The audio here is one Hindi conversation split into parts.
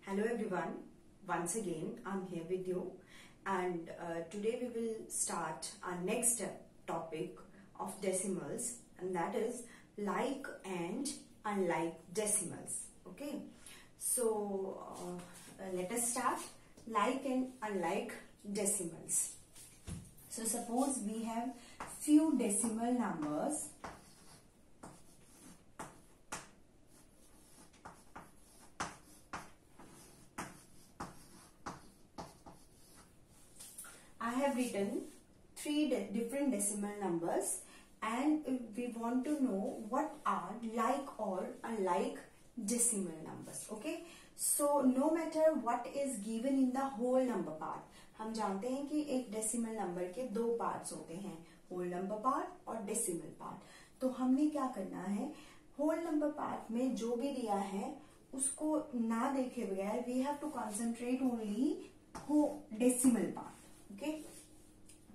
Hello everyone, once again I'm here with you and today we will start our next topic of decimals, and that is like and unlike decimals. Okay, so let us start like and unlike decimals. So suppose we have few decimal numbers. I have written three different decimal numbers, and we want to know what are like or unlike decimal numbers. Okay, so no matter what is given in the whole number part, हम जानते हैं कि एक डेसिमल नंबर के दो पार्ट्स होते हैं, होल नंबर पार्ट और डेसिमल पार्ट. तो हमने क्या करना है, होल नंबर पार्ट में जो भी दिया है उसको ना देखे बगैर we have to concentrate only हो decimal part. Okay,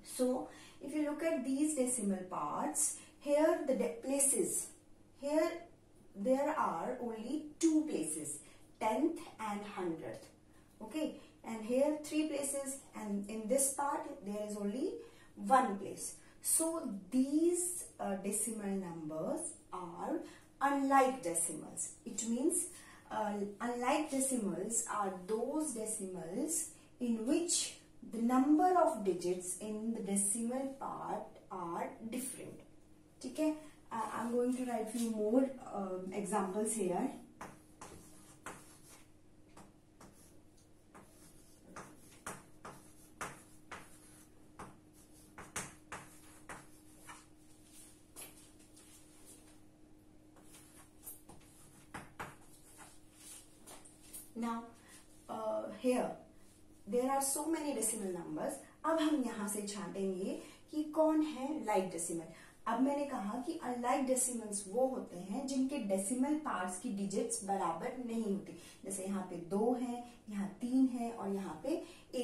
so if you look at these decimal parts, here the places, here there are only two places, 10th and 100th. Okay, and here three places, and in this part there is only one place. So these decimal numbers are unlike decimals. It means unlike decimals are those decimals in which the number of digits in the decimal part are different. Okay, I'm going to write few more examples here. Now here there are so many decimal numbers. अब हम यहाँ से छांटेंगे कि कौन है like decimal. अब मैंने कहा कि unlike decimals वो होते हैं जिनके decimal parts की digits बराबर नहीं होती. जैसे यहाँ पे 2 है, यहाँ 3 है और यहाँ पे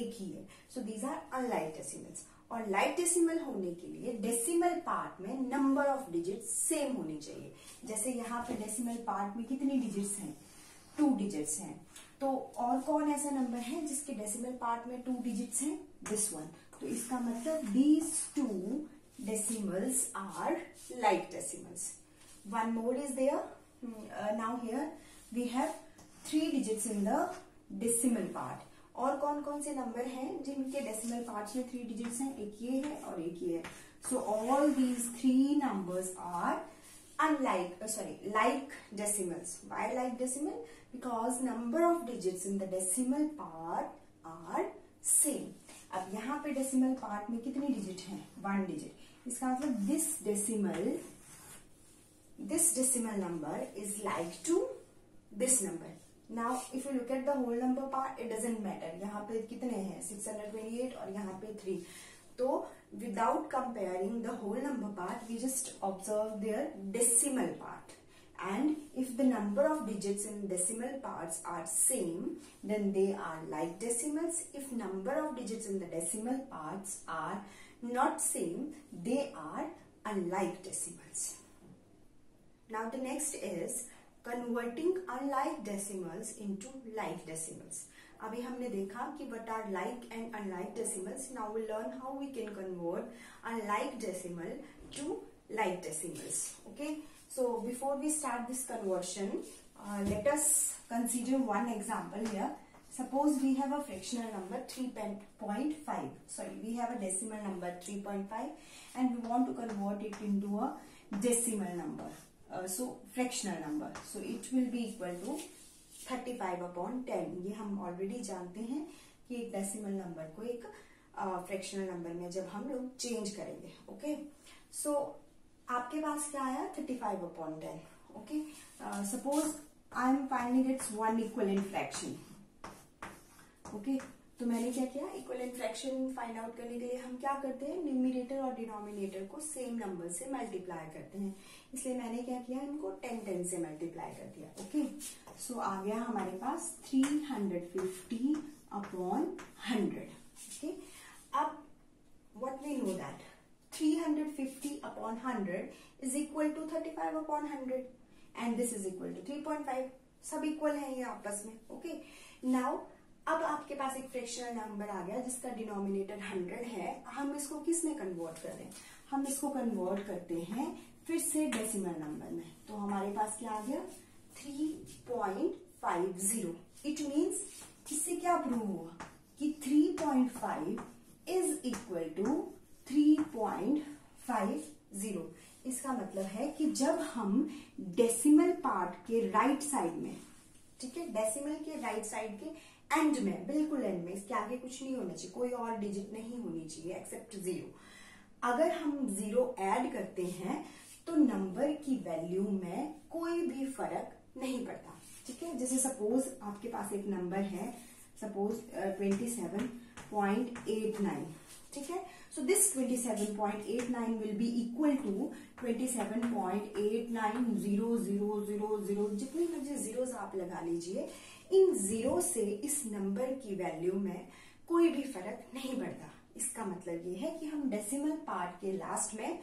1 ही है. So these are unlike decimals. और like decimal होने के लिए decimal part में number of digits same होनी चाहिए. जैसे यहाँ पे decimal part में कितनी digits हैं? 2 digits हैं. तो और कौन ऐसा नंबर है जिसके डेसिमल पार्ट में 2 डिजिट्स हैं? This one. तो इसका मतलब these two decimals are like decimals. One more is there. Now here we have 3 digits in the decimal part. और कौन कौन से नंबर हैं जिनके डेसिमल पार्ट्स में 3 डिजिट्स हैं? एक ये है और एक ये है. So all these 3 numbers are like decimals. Why like decimal? Because number of digits in the decimal part are same. अब यहाँ पे decimal part में कितनी digit हैं? 1 digit. इसका मतलब this decimal number is like to this number. Now if you look at the whole number part, it doesn't matter. यहाँ पे कितने हैं? 628 और यहाँ पे 3. So without comparing the whole number part, we just observe their decimal part. And if the number of digits in decimal parts are same, then they are like decimals. If number of digits in the decimal parts are not same, they are unlike decimals. Now the next is converting unlike decimals into like decimals. अभी हमने देखा कि what are like and unlike decimals. Now we'll learn how we can convert unlike decimal to like decimals. Okay. So before we start this conversion, let us consider one example here. Suppose we have a fractional number 3.5. Sorry, we have a decimal number 3.5 and we want to convert it into a decimal number. So fractional number. So it will be equal to 35/10. ये हम ऑलरेडी जानते हैं कि एक डेसिमल नंबर को एक फ्रैक्शनल नंबर में जब हम लोग चेंज करेंगे. ओके, सो आपके पास क्या आया? 35/10. Okay, suppose I am finding it's one equivalent fraction. Okay, तो मैंने क्या किया? इक्विवेलेंट फ्रैक्शन फाइंड आउट करने के लिए हम क्या करते हैं? न्यूमरेटर और डिनोमिनेटर को सेम नंबर से मल्टीप्लाई करते हैं. इसलिए मैंने क्या किया? इनको 10 से मल्टीप्लाई कर दिया. ओके, सो आ गया हमारे पास 350/100. ओके, अब what we know that 350/100 is equal to 35/100 and this is equal to 3.5. सब इक्वल है ये आपस में. ओके, नाउ अब आपके पास एक फ्रैक्शनल नंबर आ गया जिसका डिनोमिनेटर 100 है। हम इसको किस में कन्वर्ट कर रहे हैं? हम इसको कन्वर्ट करते हैं फिर से डेसिमल नंबर में। तो हमारे पास क्या आ गया? 3.50। इट मीन्स इससे क्या प्रूव हुआ कि 3.5 इज इक्वल टू 3.50। इसका मतलब है कि जब हम डेसिमल पार्ट के राइट साइड में, ठीक है, डेसिमल के राइट साइड के एंड में, बिल्कुल एंड में, इसके आगे कुछ नहीं होना चाहिए, कोई और डिजिट नहीं होनी चाहिए एक्सेप्ट 0। अगर हम 0 ऐड करते हैं तो नंबर की वैल्यू में कोई भी फर्क नहीं पड़ता। ठीक है, जैसे सपोज आपके पास एक नंबर है, सपोज 27.89। ठीक है, so this 27.89 will be equal to 27.890000, जितनी मर्जी जीरोस आप लगा लीजिए, इन जीरो से इस नंबर की वैल्यू में कोई भी फर्क नहीं पड़ता। इसका मतलब ये है कि हम डेसिमल पार्ट के लास्ट में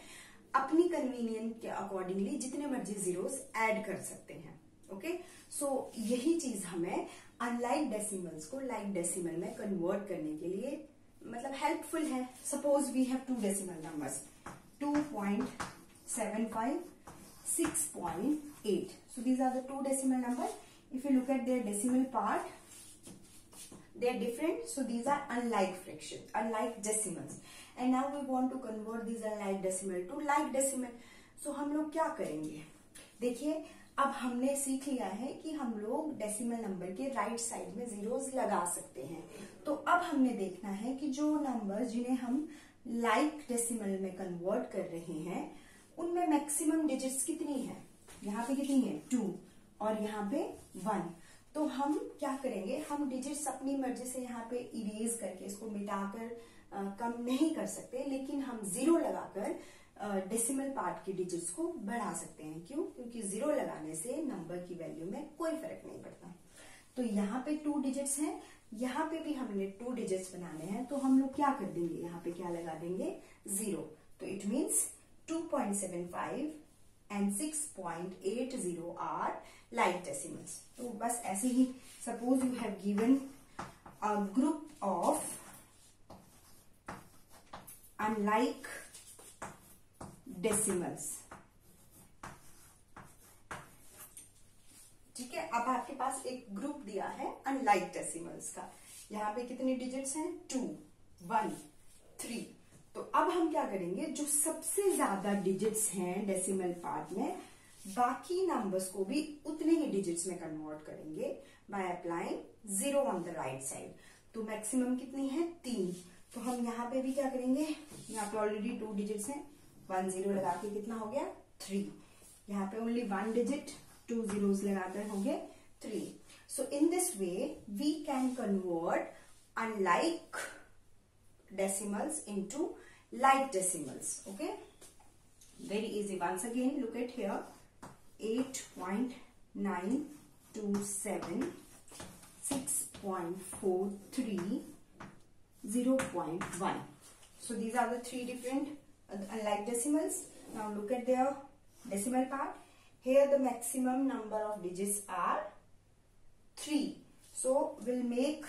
अपनी कन्वीनियंस के अकॉर्डिंगली जितने मर्जी जीरोस ऐड कर सकते हैं। ओके, सो यही चीज हमें अनलाइक डेसिमल्स को लाइक डेसिमल में कन्वर्ट करने के लिए मतलब हेल्पफुल है। Suppose we have two decimal numbers 2.75, 6.8. So these are the two decimal numbers. If you look at their decimal part, they are different. So these are unlike fractions, unlike decimals. And now we want to convert these unlike decimal to like decimal. So हम लोग क्या करेंगे? देखिए, अब हमने सीख लिया है कि हम लोग डेसिमल नंबर के राइट साइड में जीरोस लगा सकते हैं। तो अब हमने देखना है कि जो नंबर जिन्हें हम लाइक डेसिमल में कन्वर्ट कर रहे हैं उनमें मैक्सिमम डिजिट्स कितनी है? यहाँ पे कितनी है? 2 और यहाँ पे 1। तो हम क्या करेंगे? हम डिजिट्स अपनी मर्जी से यहाँ पे इरेज करके इसको मिटाकर कम नहीं कर सकते, लेकिन हम 0 लगाकर डेसिमल पार्ट की डिजिट्स को बढ़ा सकते हैं। क्यों? क्योंकि 0 लगाने से नंबर की वैल्यू में कोई फर्क नहीं पड़ता। तो यहाँ पे 2 डिजिट्स हैं, यहाँ पे भी हमने 2 डिजिट्स बनाने हैं, तो हम लोग क्या कर देंगे? यहाँ पे क्या लगा देंगे? 0। तो it means 2.75 and 6.80 are like decimals. तो बस ऐसे ही, suppose you have given a group of unlike decimals. ठीक है, अब आपके पास एक ग्रुप दिया है अनलाइक डेसिमल्स का। यहाँ पे कितने डिजिट्स हैं? 2, 1, 3। तो अब हम क्या करेंगे? जो सबसे ज्यादा डिजिट्स हैं डेसिमल पार्ट में, बाकी नंबर्स को भी उतने ही डिजिट्स में कन्वर्ट करेंगे by applying 0 on the right side. तो मैक्सिमम कितनी है? 3। तो हम यहाँ पे भी क्या करेंगे? यहाँ पे ऑलरेडी 2 डिजिट्स हैं, 1 0 लगा के कितना हो गया? 3। यहाँ पे ओनली 1 डिजिट, 2 zeros लगाकर हो गए 3। So in this way we can convert unlike decimals into like decimals. Okay, very easy. Once again, look at here, 8.927, 6.43, 0.1. So these are the 3 different unlike decimals. Now look at their decimal part. Here the maximum number of digits are 3. So we'll make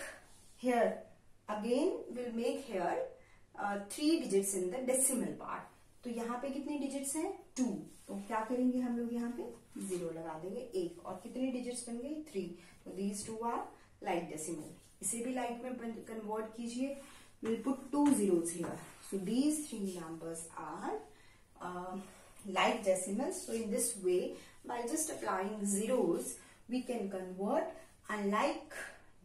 here, again we'll make here 3 digits in the decimal part. तो यहाँ पे कितनी डिजिट्स हैं? 2। तो क्या करेंगे हम लोग? यहाँ पे 0 लगा देंगे, 1। और कितने डिजिट्स बन गए? 3। तो these 2 are like decimal. इसे भी लाइक में कन्वर्ट कीजिए। We'll put 2 zeros here. So these 3 numbers are like decimals. So in this way, by just applying zeros, we can convert unlike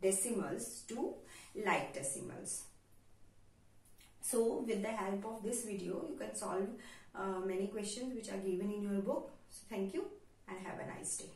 decimals to like decimals. So with the help of this video, you can solve many questions which are given in your book. So thank you and have a nice day.